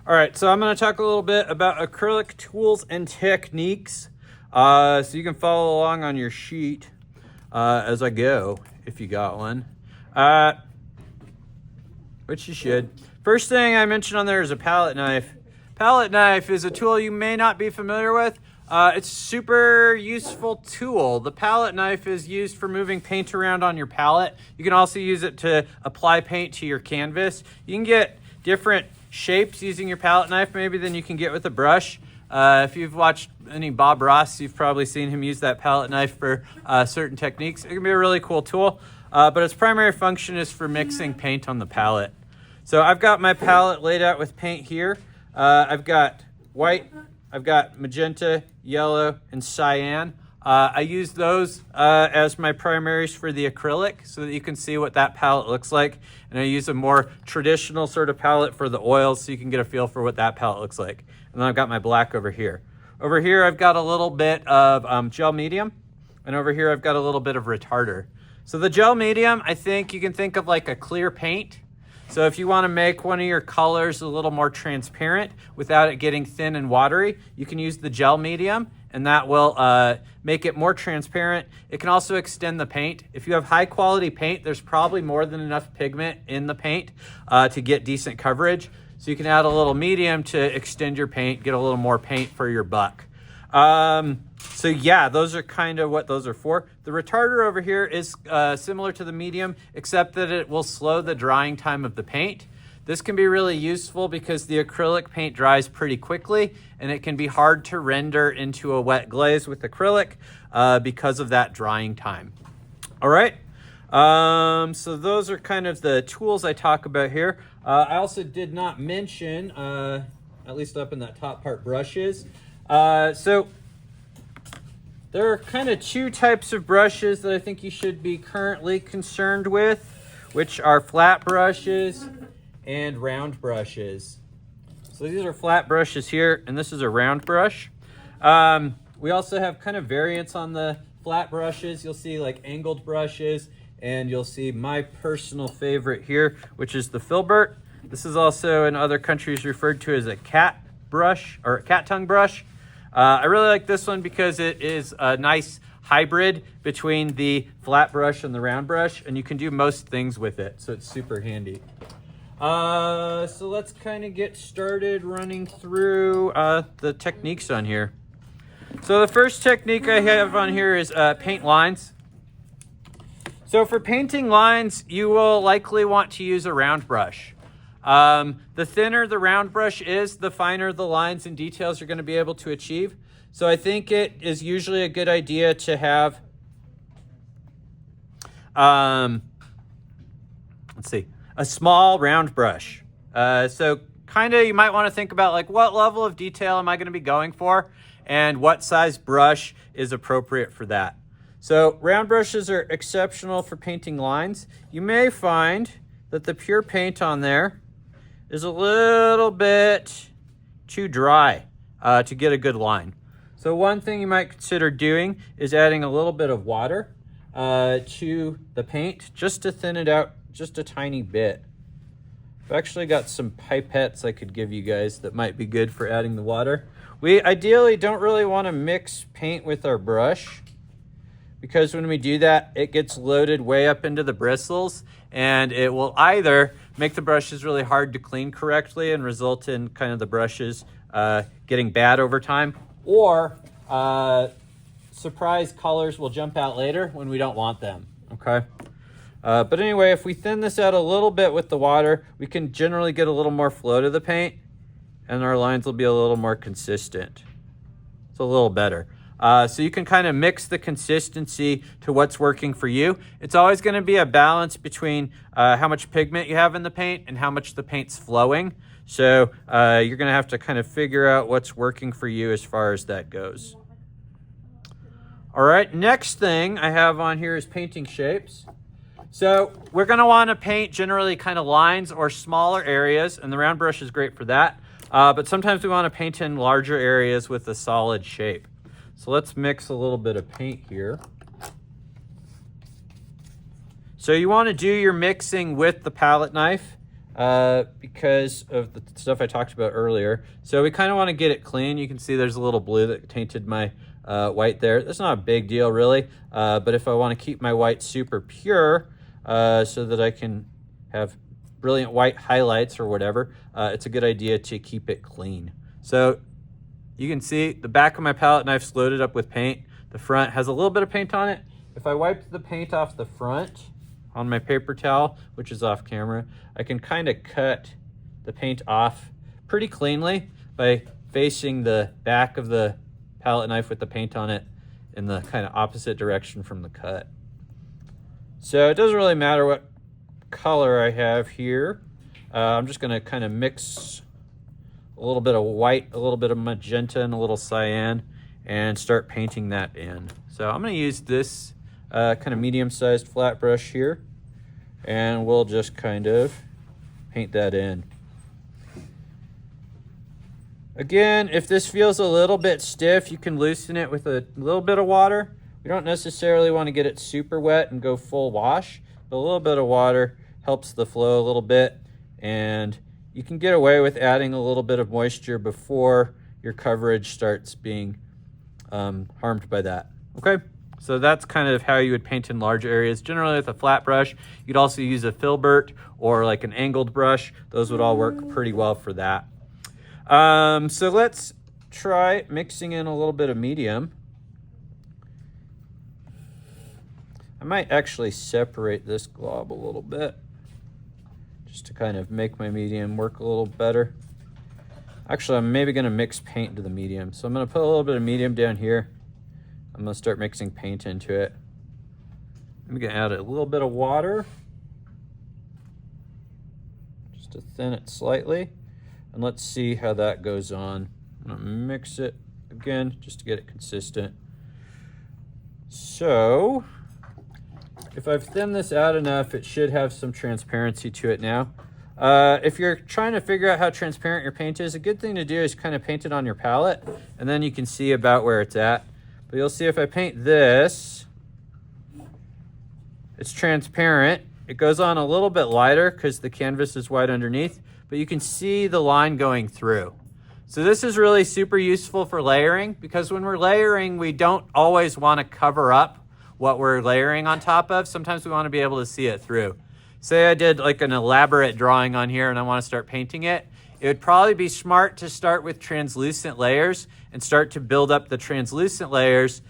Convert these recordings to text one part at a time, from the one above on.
All right, so I'm going to talk a little bit about acrylic tools and techniques. So you can follow along on your sheet as I go, if you got one, which you should. First thing I mentioned on there is a palette knife. Palette knife is a tool you may not be familiar with. It's a super useful tool. The palette knife is used for moving paint around on your palette. You can also use it to apply paint to your canvas. You can get different shapes using your palette knife maybe than you can get with a brush. If you've watched any Bob Ross, you've probably seen him use that palette knife for certain techniques. It can be a really cool tool, but its primary function is for mixing paint on the palette. So I've got my palette laid out with paint here. I've got white, I've got magenta, yellow, and cyan. I use those as my primaries for the acrylic so that you can see what that palette looks like. And I use a more traditional sort of palette for the oils so you can get a feel for what that palette looks like. And then I've got my black over here. Over here, I've got a little bit of gel medium. And over here, I've got a little bit of retarder. So the gel medium, I think you can think of like a clear paint. So if you want to make one of your colors a little more transparent without it getting thin and watery, you can use the gel medium, and that will make it more transparent. It can also extend the paint. If you have high quality paint, there's probably more than enough pigment in the paint to get decent coverage. So you can add a little medium to extend your paint, get a little more paint for your buck. So yeah, those are kind of what those are for. The retarder over here is similar to the medium, except that it will slow the drying time of the paint. This can be really useful because the acrylic paint dries pretty quickly, and it can be hard to render into a wet glaze with acrylic because of that drying time. All right, so those are kind of the tools I talk about here. I also did not mention, at least up in that top part, brushes. So there are kind of two types of brushes that I think you should be currently concerned with, which are flat brushes and round brushes. So these are flat brushes here, and this is a round brush. We also have kind of variants on the flat brushes. You'll see like angled brushes, and you'll see my personal favorite here, which is the filbert. This is also in other countries referred to as a cat brush or a cat tongue brush. I really like this one because it is a nice hybrid between the flat brush and the round brush, and you can do most things with it, so it's super handy. So let's kind of get started running through the techniques on here. So the first technique I have on here is paint lines. So for painting lines, you will likely want to use a round brush. The thinner the round brush is, the finer the lines and details you're going to be able to achieve. So I think it is usually a good idea to have, a small round brush. So kind of you might want to think about like what level of detail am I going to be going for and what size brush is appropriate for that. So round brushes are exceptional for painting lines. You may find that the pure paint on there is a little bit too dry to get a good line. So one thing you might consider doing is adding a little bit of water to the paint just to thin it out just a tiny bit. I've actually got some pipettes I could give you guys that might be good for adding the water. We ideally don't really want to mix paint with our brush because when we do that, it gets loaded way up into the bristles, and it will either make the brushes really hard to clean correctly and result in kind of the brushes getting bad over time, or surprise colors will jump out later when we don't want them, okay? But anyway, if we thin this out a little bit with the water, we can generally get a little more flow to the paint, and our lines will be a little more consistent. It's a little better. So you can kind of mix the consistency to what's working for you. It's always going to be a balance between how much pigment you have in the paint and how much the paint's flowing. So you're going to have to kind of figure out what's working for you as far as that goes. All right, next thing I have on here is painting shapes. So we're going to want to paint generally kind of lines or smaller areas, and the round brush is great for that. But sometimes we want to paint in larger areas with a solid shape. So let's mix a little bit of paint here. So you want to do your mixing with the palette knife. because of the stuff I talked about earlier. So we kind of want to get it clean. You can see there's a little blue that tainted my white there. That's not a big deal really, but if I want to keep my white super pure so that I can have brilliant white highlights or whatever, it's a good idea to keep it clean. So you can see the back of my palette knife's loaded up with paint. The front has a little bit of paint on it. If I wipe the paint off the front on my paper towel, which is off camera, I can kind of cut the paint off pretty cleanly by facing the back of the palette knife with the paint on it in the kind of opposite direction from the cut. So it doesn't really matter what color I have here. I'm just going to kind of mix a little bit of white, a little bit of magenta, and a little cyan, and start painting that in. So I'm going to use this kind of medium-sized flat brush here, and we'll just kind of paint that in. Again, if this feels a little bit stiff, you can loosen it with a little bit of water. We don't necessarily want to get it super wet and go full wash, but a little bit of water helps the flow a little bit, and you can get away with adding a little bit of moisture before your coverage starts being harmed by that. Okay, so that's kind of how you would paint in large areas. Generally with a flat brush. You'd also use a filbert or like an angled brush. Those would all work pretty well for that. So let's try mixing in a little bit of medium. I might actually separate this glob a little bit just to kind of make my medium work a little better. Actually, I'm maybe going to mix paint into the medium. So I'm going to put a little bit of medium down here. I'm going to start mixing paint into it. I'm going to add a little bit of water just to thin it slightly. And let's see how that goes on. I'm going to mix it again just to get it consistent. So if I've thinned this out enough, it should have some transparency to it now. If you're trying to figure out how transparent your paint is, a good thing to do is kind of paint it on your palette, and then you can see about where it's at. But you'll see if I paint this, it's transparent. It goes on a little bit lighter because the canvas is white underneath, but you can see the line going through. So this is really super useful for layering, because when we're layering, we don't always want to cover up what we're layering on top of. Sometimes we want to be able to see it through. Say I did like an elaborate drawing on here and I want to start painting it. It would probably be smart to start with translucent layers and start to build up the translucent layers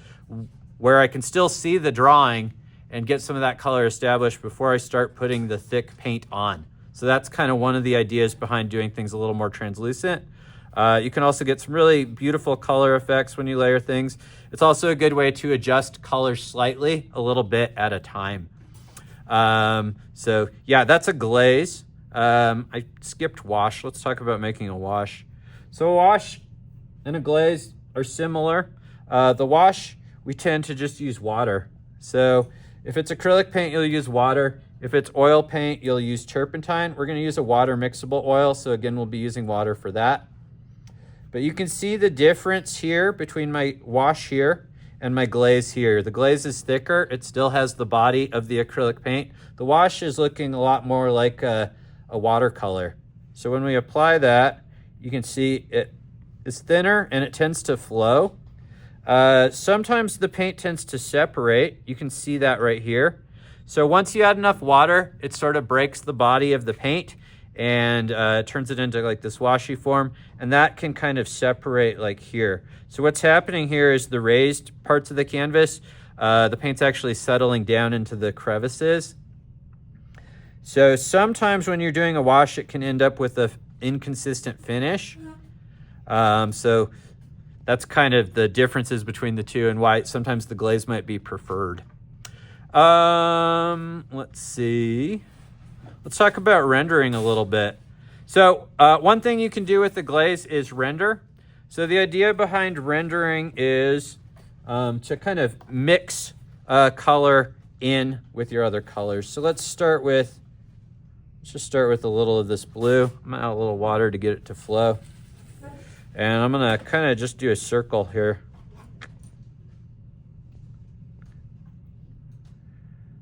where I can still see the drawing and get some of that color established before I start putting the thick paint on. So that's kind of one of the ideas behind doing things a little more translucent. You can also get some really beautiful color effects when you layer things. It's also a good way to adjust colors slightly, a little bit at a time. So yeah, that's a glaze. I skipped wash. Let's talk about making a wash. So a wash and a glaze are similar. The wash, we tend to just use water. So if it's acrylic paint, you'll use water. If it's oil paint, you'll use turpentine. We're going to use a water mixable oil. So again, we'll be using water for that. But you can see the difference here between my wash here and my glaze here. The glaze is thicker. It still has the body of the acrylic paint. The wash is looking a lot more like a watercolor. So when we apply that, you can see it is thinner and it tends to flow. Sometimes the paint tends to separate. You can see that right here. So once you add enough water, it sort of breaks the body of the paint and turns it into like this washy form, and that can kind of separate like here. So what's happening here is the raised parts of the canvas, the paint's actually settling down into the crevices. So sometimes when you're doing a wash, it can end up with an inconsistent finish. So that's kind of the differences between the two and why sometimes the glaze might be preferred. Let's see. Let's talk about rendering a little bit. So one thing you can do with the glaze is render. So the idea behind rendering is to kind of mix color in with your other colors. So let's just start with a little of this blue. I'm gonna add a little water to get it to flow. And I'm gonna kind of just do a circle here.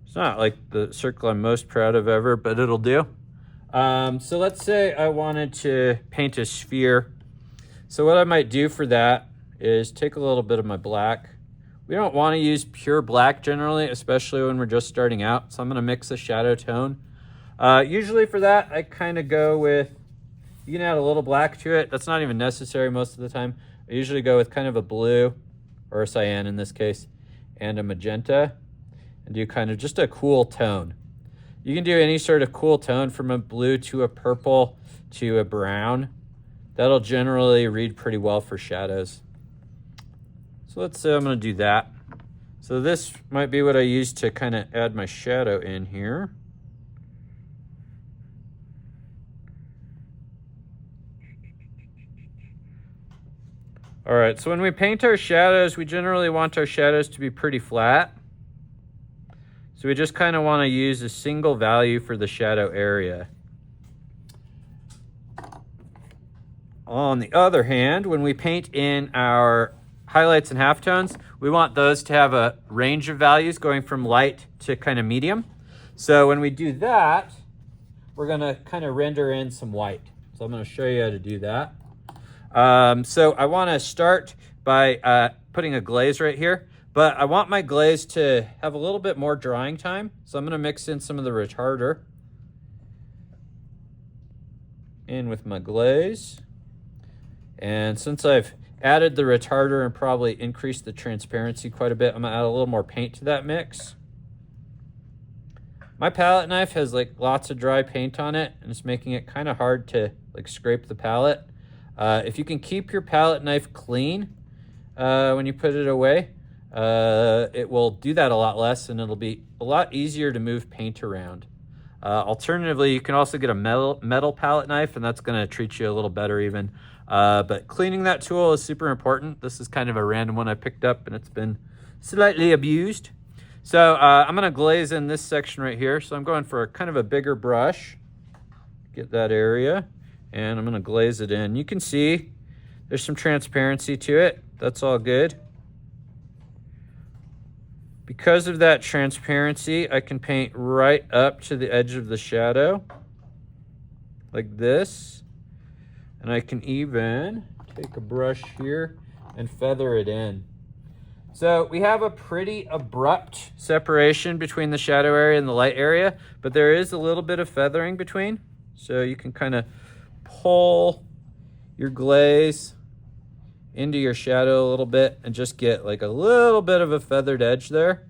It's not like the circle I'm most proud of ever, but it'll do. So let's say I wanted to paint a sphere. So what I might do for that is take a little bit of my black. We don't want to use pure black generally, especially when we're just starting out. So I'm going to mix a shadow tone. Usually for that, I kind of go with, you can add a little black to it. That's not even necessary most of the time. I usually go with kind of a blue, or a cyan in this case, and a magenta, and do kind of just a cool tone. You can do any sort of cool tone from a blue to a purple to a brown. That'll generally read pretty well for shadows. So let's say I'm going to do that. So this might be what I use to kind of add my shadow in here. All right, so when we paint our shadows, we generally want our shadows to be pretty flat. So we just kind of want to use a single value for the shadow area. On the other hand, when we paint in our highlights and halftones, we want those to have a range of values going from light to kind of medium. So when we do that, we're going to kind of render in some white. So I'm going to show you how to do that. So I want to start by putting a glaze right here, but I want my glaze to have a little bit more drying time. So I'm going to mix in some of the retarder in with my glaze. And since I've added the retarder and probably increased the transparency quite a bit, I'm going to add a little more paint to that mix. My palette knife has like lots of dry paint on it, and it's making it kind of hard to like scrape the palette. If you can keep your palette knife clean when you put it away, it will do that a lot less, and it'll be a lot easier to move paint around. Alternatively, you can also get a metal palette knife, and that's going to treat you a little better even. But cleaning that tool is super important. This is kind of a random one I picked up, and it's been slightly abused. So I'm going to glaze in this section right here. So I'm going for kind of a bigger brush. Get that area. And I'm going to glaze it in. You can see there's some transparency to it. That's all good. Because of that transparency, I can paint right up to the edge of the shadow, like this. And I can even take a brush here and feather it in. So we have a pretty abrupt separation between the shadow area and the light area, but there is a little bit of feathering between. So you can kind of pull your glaze into your shadow a little bit and just get like a little bit of a feathered edge there.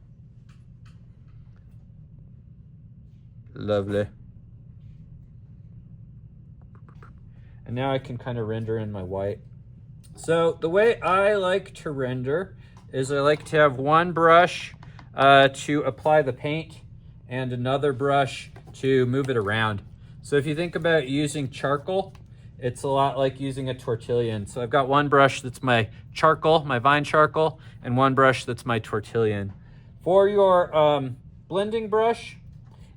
Lovely. And now I can kind of render in my white. So the way I like to render is I like to have one brush to apply the paint and another brush to move it around. So if you think about using charcoal, it's a lot like using a tortillon. So I've got one brush that's my charcoal, my vine charcoal, and one brush that's my tortillon. For your blending brush,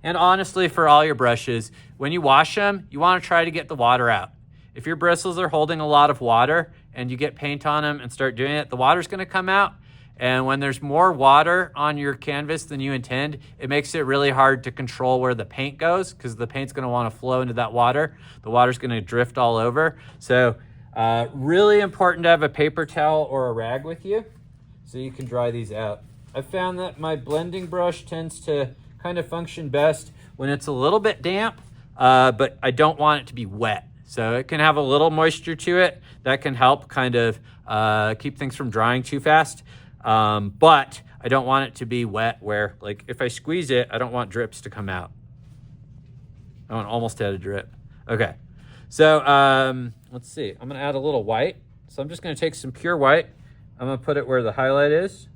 and honestly for all your brushes, when you wash them, you want to try to get the water out. If your bristles are holding a lot of water and you get paint on them and start doing it, the water's going to come out. And when there's more water on your canvas than you intend, it makes it really hard to control where the paint goes, because the paint's going to want to flow into that water. The water's going to drift all over. So really important to have a paper towel or a rag with you so you can dry these out. I've found that my blending brush tends to kind of function best when it's a little bit damp, but I don't want it to be wet. So it can have a little moisture to it. That can help kind of keep things from drying too fast. But I don't want it to be wet where, like, if I squeeze it, I don't want drips to come out. I almost had a drip. Okay. So let's see. I'm going to add a little white. So I'm just going to take some pure white. I'm going to put it where the highlight is.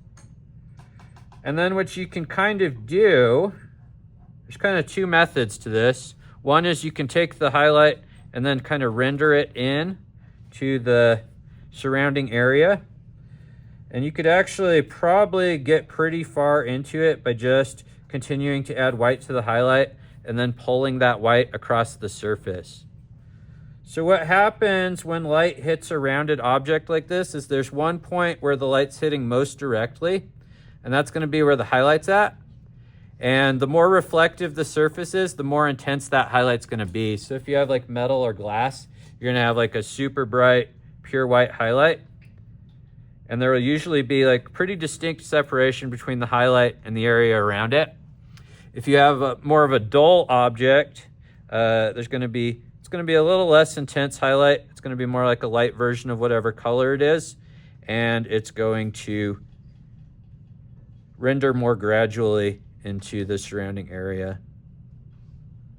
And then what you can kind of do, there's kind of two methods to this. One is you can take the highlight and then kind of render it in to the surrounding area. And you could actually probably get pretty far into it by just continuing to add white to the highlight and then pulling that white across the surface. So what happens when light hits a rounded object like this is there's one point where the light's hitting most directly, and that's going to be where the highlight's at. And the more reflective the surface is, the more intense that highlight's gonna be. So if you have like metal or glass, you're gonna have like a super bright, pure white highlight. And there will usually be like pretty distinct separation between the highlight and the area around it. If you have more of a dull object, it's gonna be a little less intense highlight. It's gonna be more like a light version of whatever color it is. And it's going to render more gradually into the surrounding area.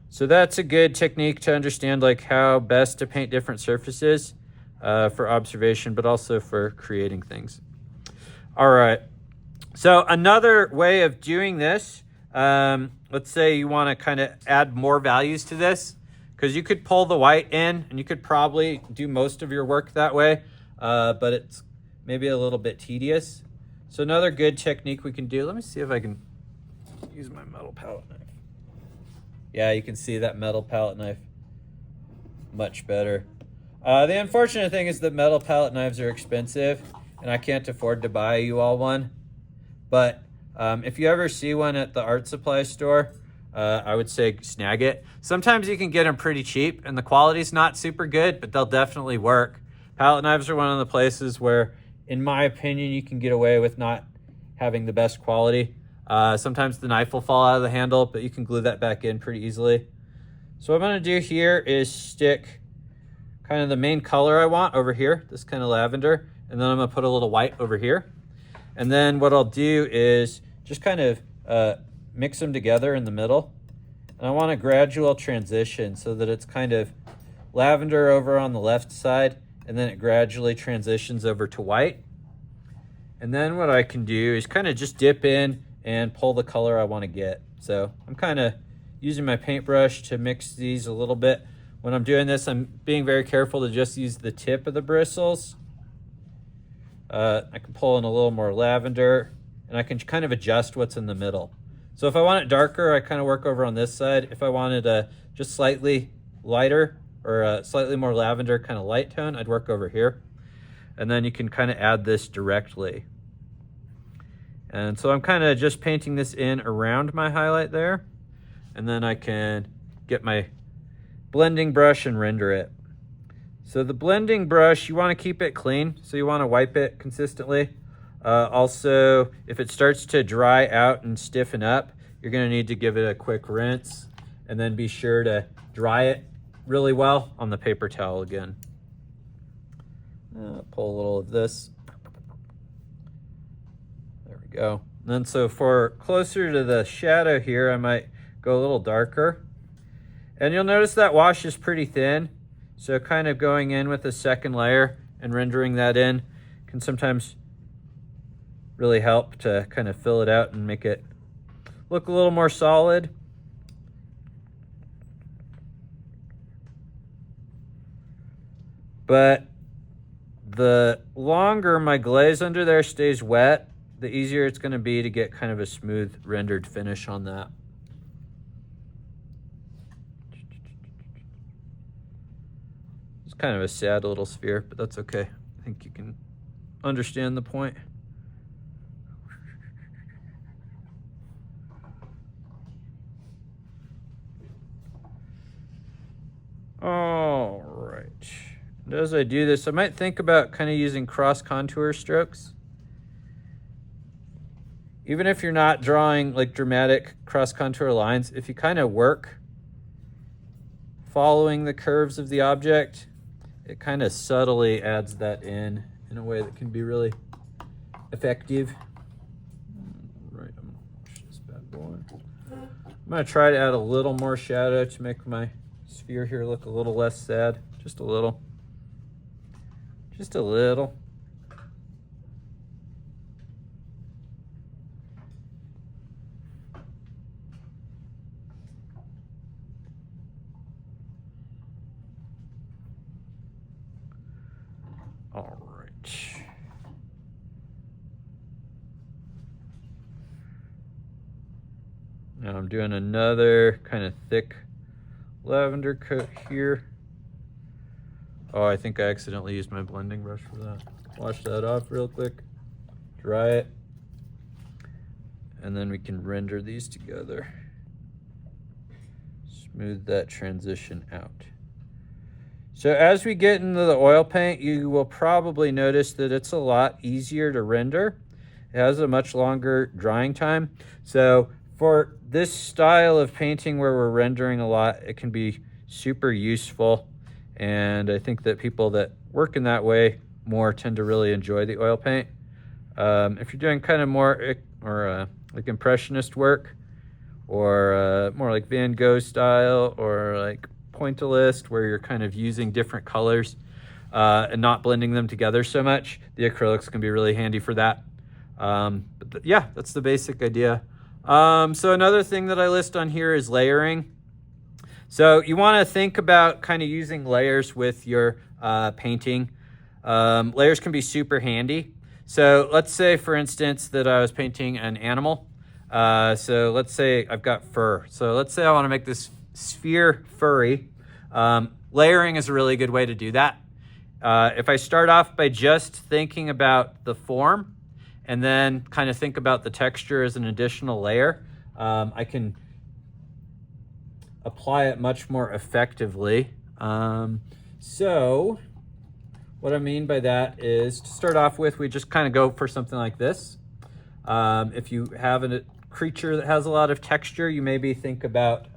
So that's a good technique to understand like how best to paint different surfaces for observation, but also for creating things. All right, so another way of doing this, let's say you want to kind of add more values to this, because you could pull the white in and you could probably do most of your work that way, but it's maybe a little bit tedious. So another good technique we can do, let me see if I can use my metal palette knife. Yeah, you can see that metal palette knife much better. The unfortunate thing is that metal palette knives are expensive and I can't afford to buy you all one. But if you ever see one at the art supply store, I would say snag it. Sometimes you can get them pretty cheap and the quality's not super good, but they'll definitely work. Palette knives are one of the places where, in my opinion, you can get away with not having the best quality. Sometimes the knife will fall out of the handle, but you can glue that back in pretty easily. So what I'm gonna do here is stick kind of the main color I want over here, this kind of lavender, and then I'm gonna put a little white over here. And then what I'll do is just kind of mix them together in the middle. And I want a gradual transition so that it's kind of lavender over on the left side, and then it gradually transitions over to white. And then what I can do is kind of just dip in and pull the color I want to get. So I'm kind of using my paintbrush to mix these a little bit. When I'm doing this, I'm being very careful to just use the tip of the bristles. I can pull in a little more lavender, and I can kind of adjust what's in the middle. So if I want it darker, I kind of work over on this side. If I wanted a just slightly lighter or a slightly more lavender kind of light tone, I'd work over here. And then you can kind of add this directly. And so I'm kind of just painting this in around my highlight there. And then I can get my blending brush and render it. So the blending brush, you want to keep it clean. So you want to wipe it consistently. Also, if it starts to dry out and stiffen up, you're going to need to give it a quick rinse. And then be sure to dry it really well on the paper towel again. Pull a little of this. There we go. And then so for closer to the shadow here, I might go a little darker. And you'll notice that wash is pretty thin. So kind of going in with a second layer and rendering that in can sometimes really help to kind of fill it out and make it look a little more solid. But the longer my glaze under there stays wet, the easier it's going to be to get kind of a smooth rendered finish on that. It's kind of a sad little sphere, but that's okay. I think you can understand the point. All right. And as I do this, I might think about kind of using cross contour strokes. Even if you're not drawing like dramatic cross contour lines, if you kind of work following the curves of the object, it kind of subtly adds that in a way that can be really effective. All right, I'm gonna wash this bad boy. I'm gonna try to add a little more shadow to make my sphere here look a little less sad, just a little. Just a little. All right. Now I'm doing another kind of thick lavender coat here. Oh, I think I accidentally used my blending brush for that. Wash that off real quick, dry it, and then we can render these together. Smooth that transition out. So as we get into the oil paint, you will probably notice that it's a lot easier to render. It has a much longer drying time. So for this style of painting where we're rendering a lot, it can be super useful. And I think that people that work in that way more tend to really enjoy the oil paint. If you're doing kind of more like impressionist work, or more like Van Gogh style, or like pointillist, where you're kind of using different colors and not blending them together so much, the acrylics can be really handy for that. Yeah, that's the basic idea. So another thing that I list on here is layering. So you want to think about kind of using layers with your painting. Layers can be super handy. So let's say, for instance, that I was painting an animal. So let's say I've got fur. So let's say I want to make this sphere furry. Layering is a really good way to do that. If I start off by just thinking about the form and then kind of think about the texture as an additional layer, I can apply it much more effectively. So what I mean by that is, to start off with, we just kind of go for something like this. If you have a creature that has a lot of texture, you maybe think about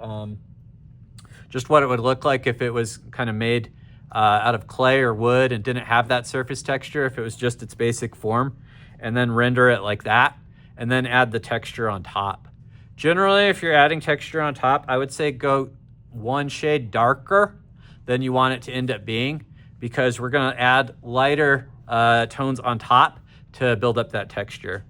just what it would look like if it was kind of made out of clay or wood and didn't have that surface texture, if it was just its basic form, and then render it like that, and then add the texture on top. Generally, if you're adding texture on top, I would say go one shade darker than you want it to end up being, because we're gonna add lighter tones on top to build up that texture.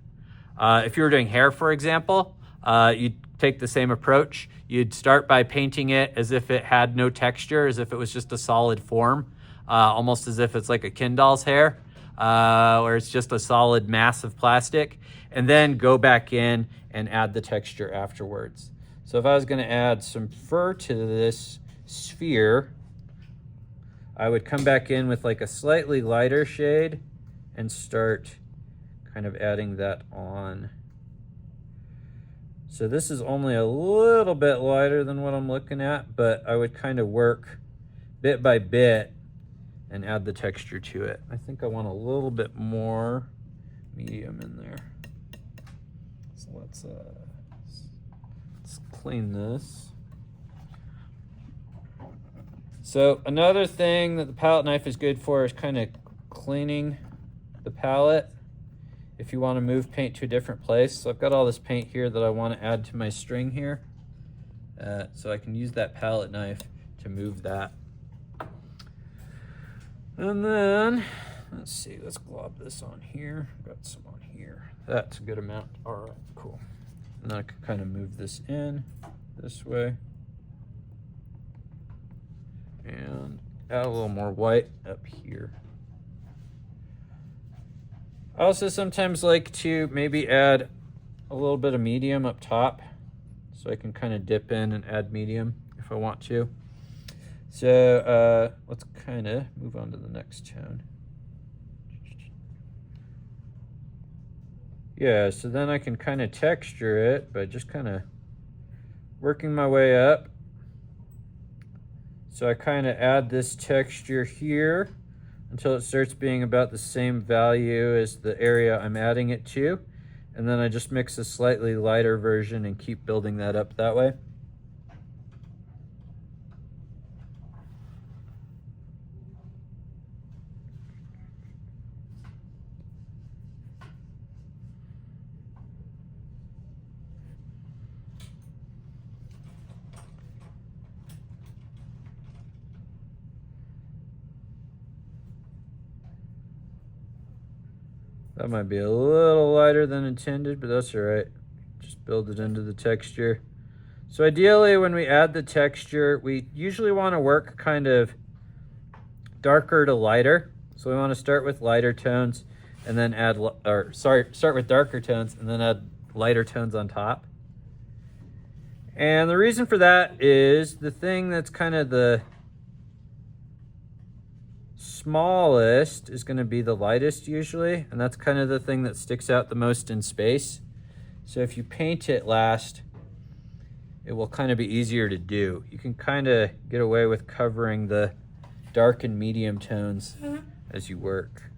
If you were doing hair, for example, you'd take the same approach. You'd start by painting it as if it had no texture, as if it was just a solid form, almost as if it's like a Ken doll's hair, where it's just a solid mass of plastic, and then go back in and add the texture afterwards. So if I was gonna add some fur to this sphere, I would come back in with like a slightly lighter shade and start kind of adding that on. So this is only a little bit lighter than what I'm looking at, but I would kind of work bit by bit and add the texture to it. I think I want a little bit more medium in there. So let's clean this. So another thing that the palette knife is good for is kind of cleaning the palette if you want to move paint to a different place. So I've got all this paint here that I want to add to my string here. So I can use that palette knife to move that. And then, let's see, let's glob this on here. Got some on here. That's a good amount. All right, cool. And then I can kind of move this in this way. And add a little more white up here. I also sometimes like to maybe add a little bit of medium up top, so I can kind of dip in and add medium if I want to. So let's kind of move on to the next tone. Yeah, so then I can kind of texture it by just kind of working my way up. So I kind of add this texture here until it starts being about the same value as the area I'm adding it to. And then I just mix a slightly lighter version and keep building that up that way. That might be a little lighter than intended, but that's all right. Just build it into the texture. So ideally, when we add the texture, we usually want to work kind of darker to lighter. So we want to start with lighter tones and then start with darker tones and then add lighter tones on top. And the reason for that is the thing that's kind of the smallest is going to be the lightest usually, and that's kind of the thing that sticks out the most in space. So if you paint it last, it will kind of be easier to do. You can kind of get away with covering the dark and medium tones as you work.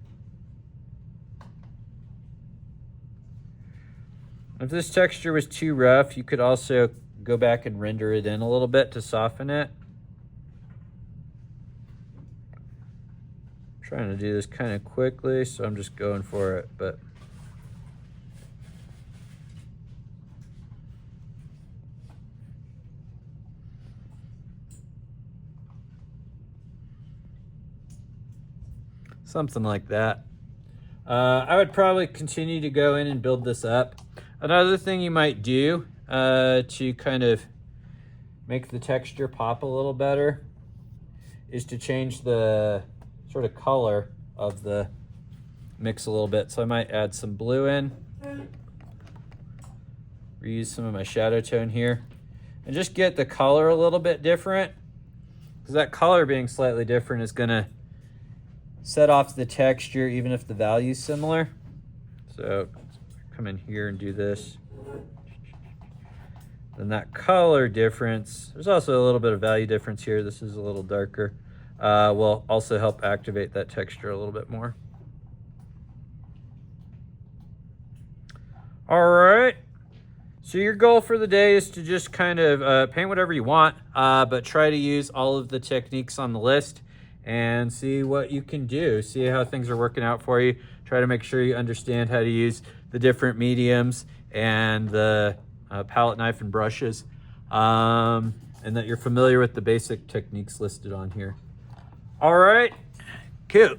If this texture was too rough, you could also go back and render it in a little bit to soften it. I'm trying to do this kind of quickly, so I'm just going for it, but something like that. I would probably continue to go in and build this up. Another thing you might do to kind of make the texture pop a little better is to change the sort of color of the mix a little bit. So I might add some blue in, reuse some of my shadow tone here, and just get the color a little bit different, because that color being slightly different is gonna set off the texture even if the value's similar. So come in here and do this. Then that color difference, there's also a little bit of value difference here. This is a little darker. Will also help activate that texture a little bit more. All right. So your goal for the day is to just kind of paint whatever you want, but try to use all of the techniques on the list and see what you can do. See how things are working out for you. Try to make sure you understand how to use the different mediums and the palette knife and brushes, and that you're familiar with the basic techniques listed on here. All right, cool.